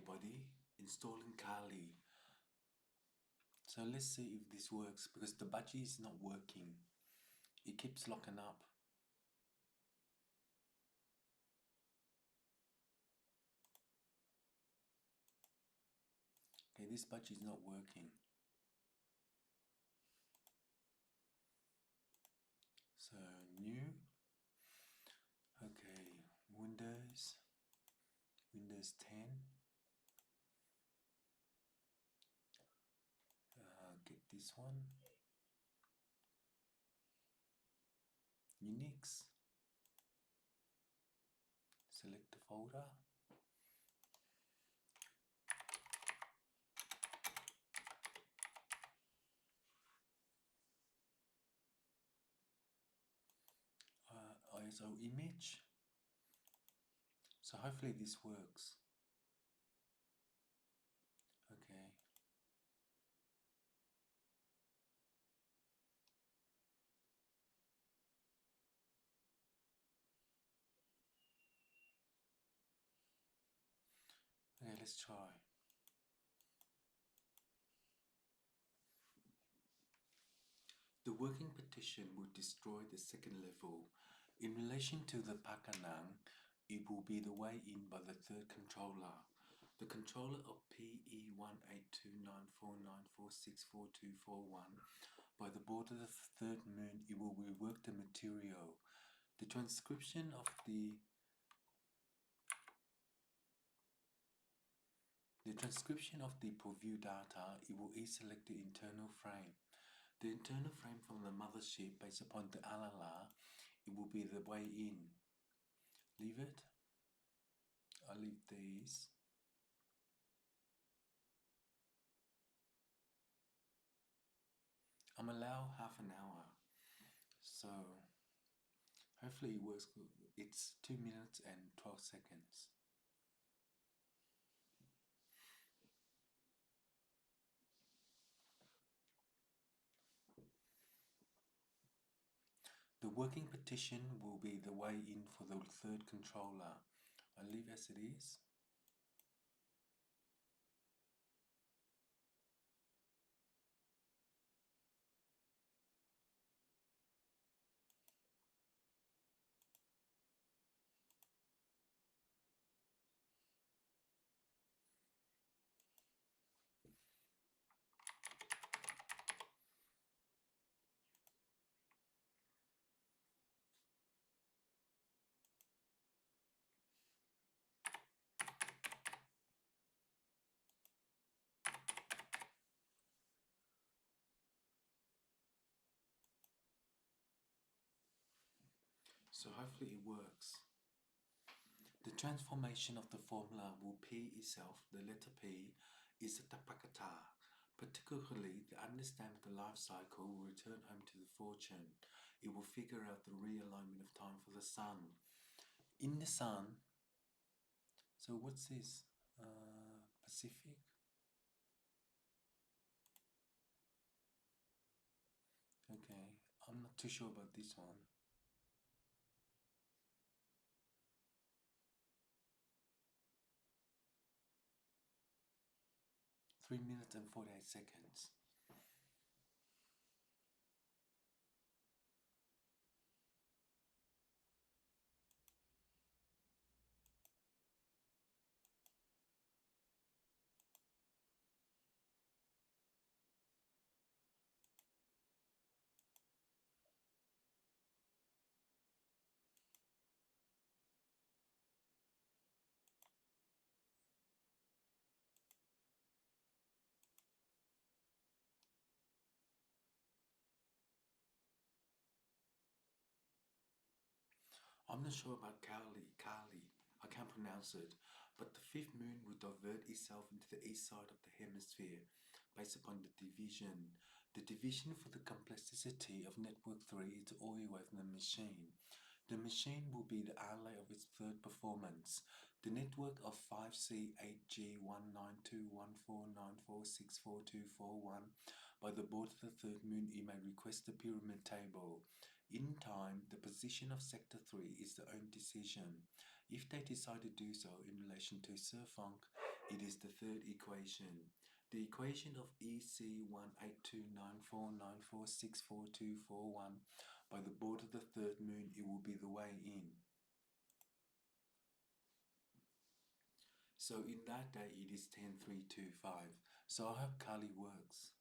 everybody, installing Kali. So let's see if this works because the budgie is not working. It keeps locking up. Okay, this budgie is not working. So new. Okay, Windows 10. Get this one. Unix. Select the folder. ISO image. So hopefully this works. Okay. Okay, let's try. The working partition will destroy the second level. In relation to the Pakanang, it will be the way in by the third controller. The controller of PE1829494644241 by the board of the third moon, it will rework the material. The transcription of the preview data, it will select the internal frame. The internal frame from the mothership based upon the alala, it will be the way in. Leave it. I'll leave these. I'm allowed half an hour. So hopefully it works good. It's 2 minutes and 12 seconds. The working partition will be the way in for the third controller. I'll leave as it is. So hopefully it works. The transformation of the formula will P itself, the letter P, is a tapakata. Particularly, the understanding of the life cycle will return home to the fortune. It will figure out the realignment of time for the sun. In the sun, so what's this? Pacific? Okay, I'm not too sure about this one. Three minutes and 48 seconds. I'm not sure about Kali. I can't pronounce it, but the fifth moon will divert itself into the east side of the hemisphere based upon the division. The division for the complexity of network 3 is all away from the machine. The machine will be the ally of its third performance. The network of 5C8G1921494644241 by the board of the third moon, you may request the pyramid table. In time, the position of sector 3 is their own decision. If they decide to do so in relation to Sir Funk, It is the third equation. The equation of EC1829494644241 by the board of the third moon, it will be the way in. So in that day it is 10325. So I hope Kali works.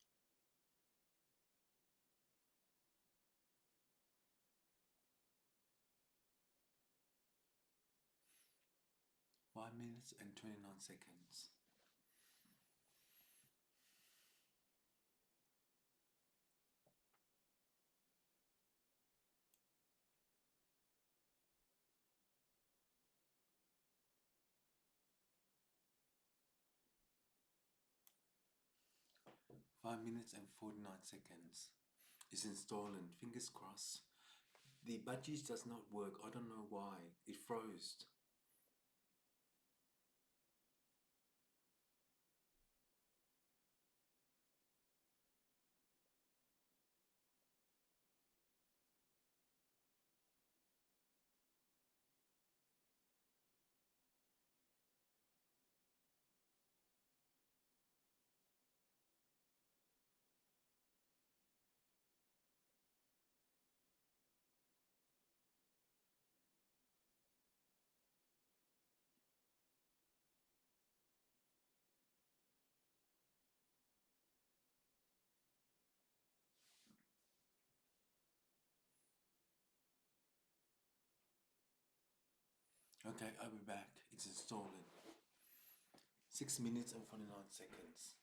Five minutes and 29 seconds. Five minutes and 49 seconds. It's installing. Fingers crossed. The Budgies does not work. I don't know why. It froze. Okay, I'll be back. It's installing. 6 minutes and 49 seconds.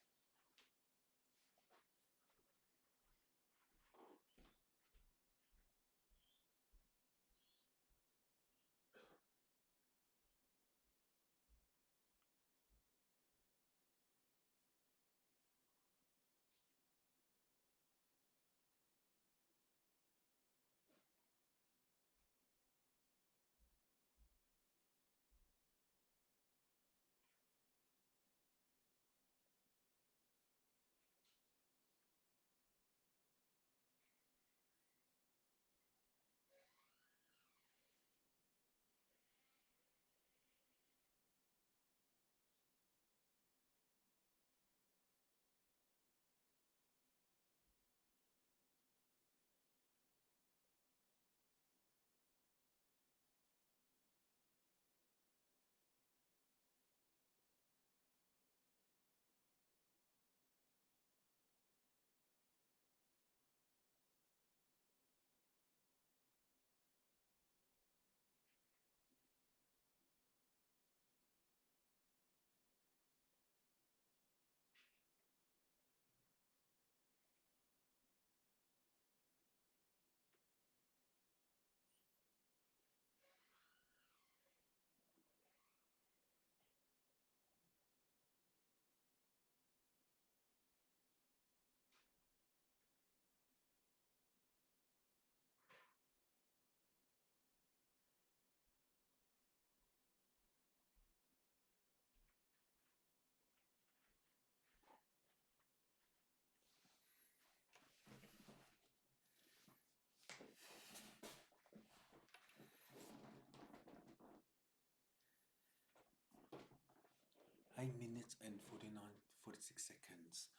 Eight minutes and 46 seconds.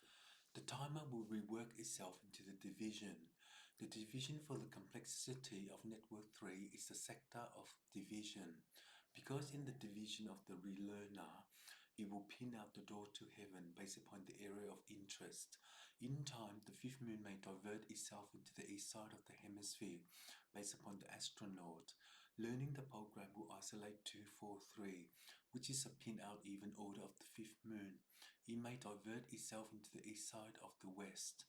The timer will rework itself into the division. The division for the complexity of network 3 is the sector of division. Because in the division of the relearner, it will pin out the door to heaven based upon the area of interest. In time, the fifth moon may divert itself into the east side of the hemisphere based upon the astronaut. Learning the program will isolate 243, which is a pin out even order of the fifth moon. It may divert itself into the east side of the west.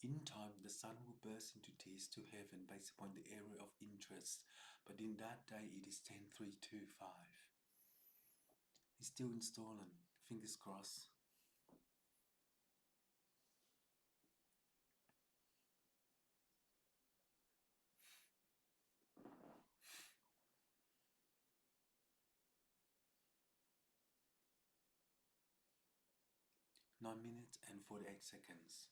In time, the sun will burst into tears to heaven based upon the area of interest, but in that day it is 10325. It's still installing. Fingers crossed. Nine minutes and 48 seconds.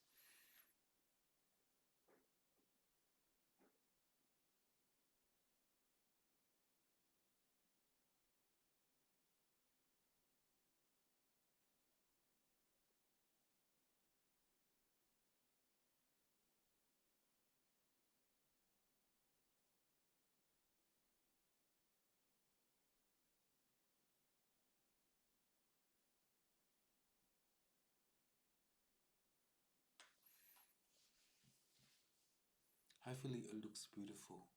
Hopefully it looks beautiful.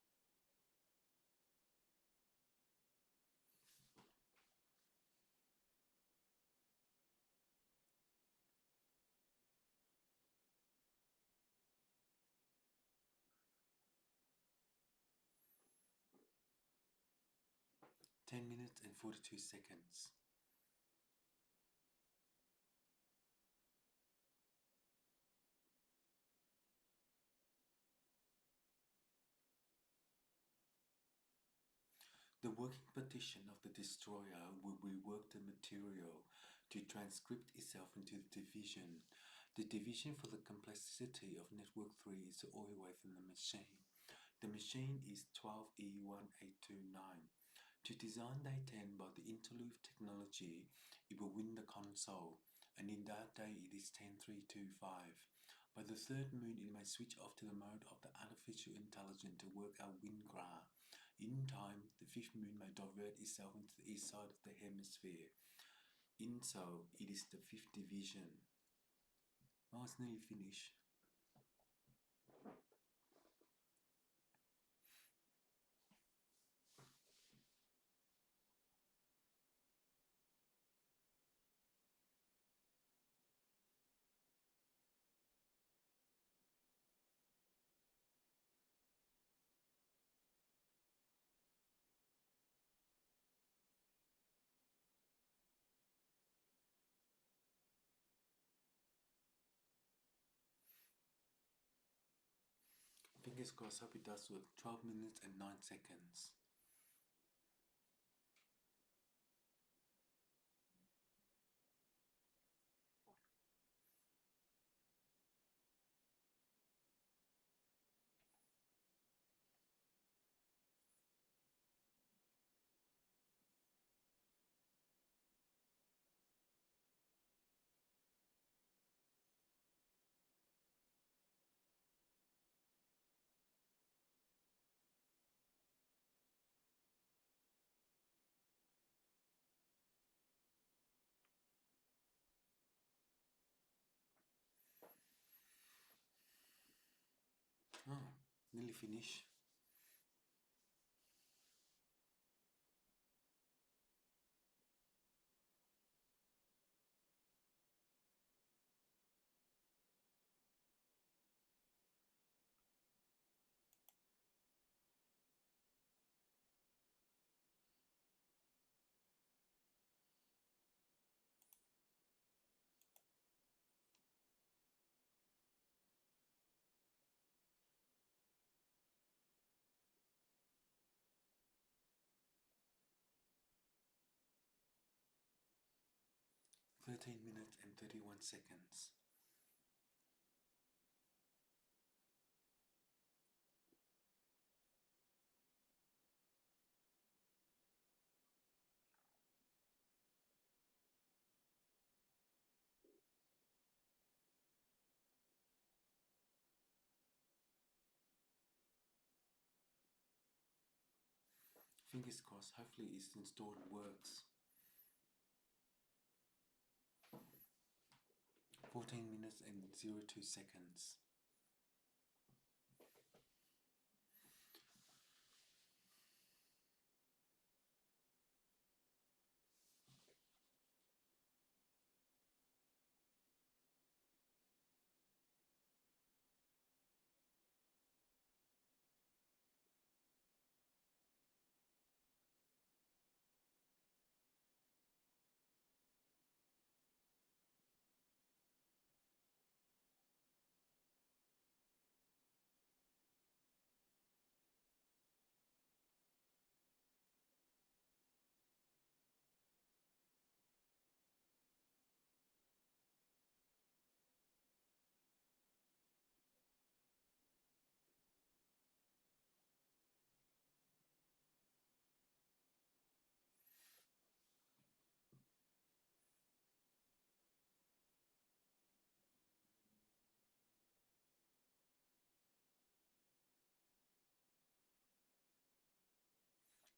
Ten minutes and 42 seconds. The working partition of the destroyer will rework the material to transcript itself into the division. The division for the complexity of network 3 is always in the machine. The machine is 12E1829. To design day 10 by the interleave technology, it will win the console, and in that day it is 10325. By the third moon, it may switch off to the mode of the artificial intelligence to work out wind graph. In time, the fifth moon may divert itself into the east side of the hemisphere. In so, it is the fifth division. Oh, it's nearly finished. Fingers crossed, hope it does work. 12 minutes and 9 seconds. Oh, nearly finished. Thirteen minutes and 31 seconds. Fingers crossed, hopefully it's installed and works. 14 minutes and 02 seconds.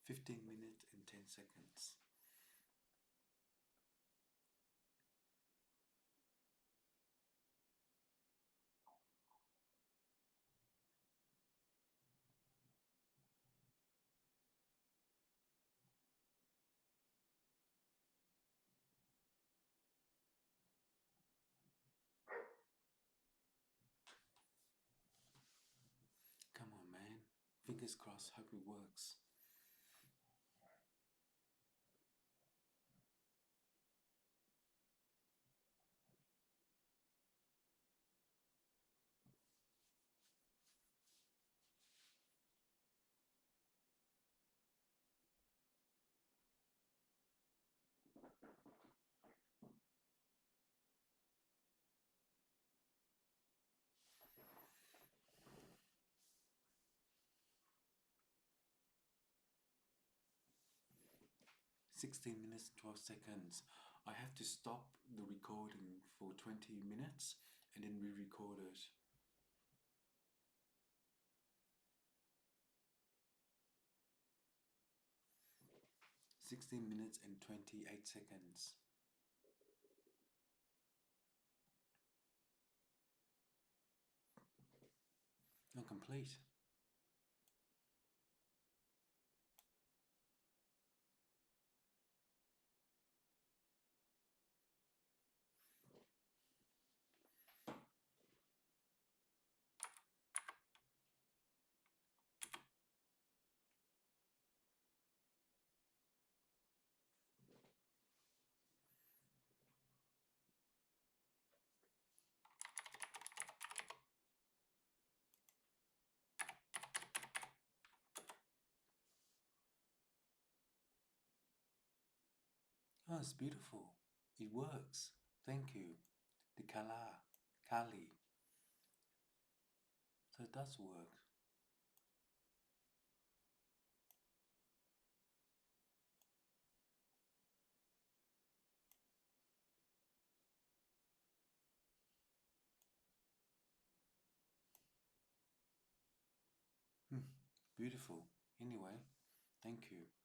Fifteen minutes and 10 seconds. Fingers crossed, hope it works. (16 minutes 12 seconds). I have to stop the recording for 20 minutes and then re-record it. 16 minutes and 28 seconds. And complete. Oh, it's beautiful. It works. Thank you. The Kali. So it does work. Beautiful. Anyway, thank you.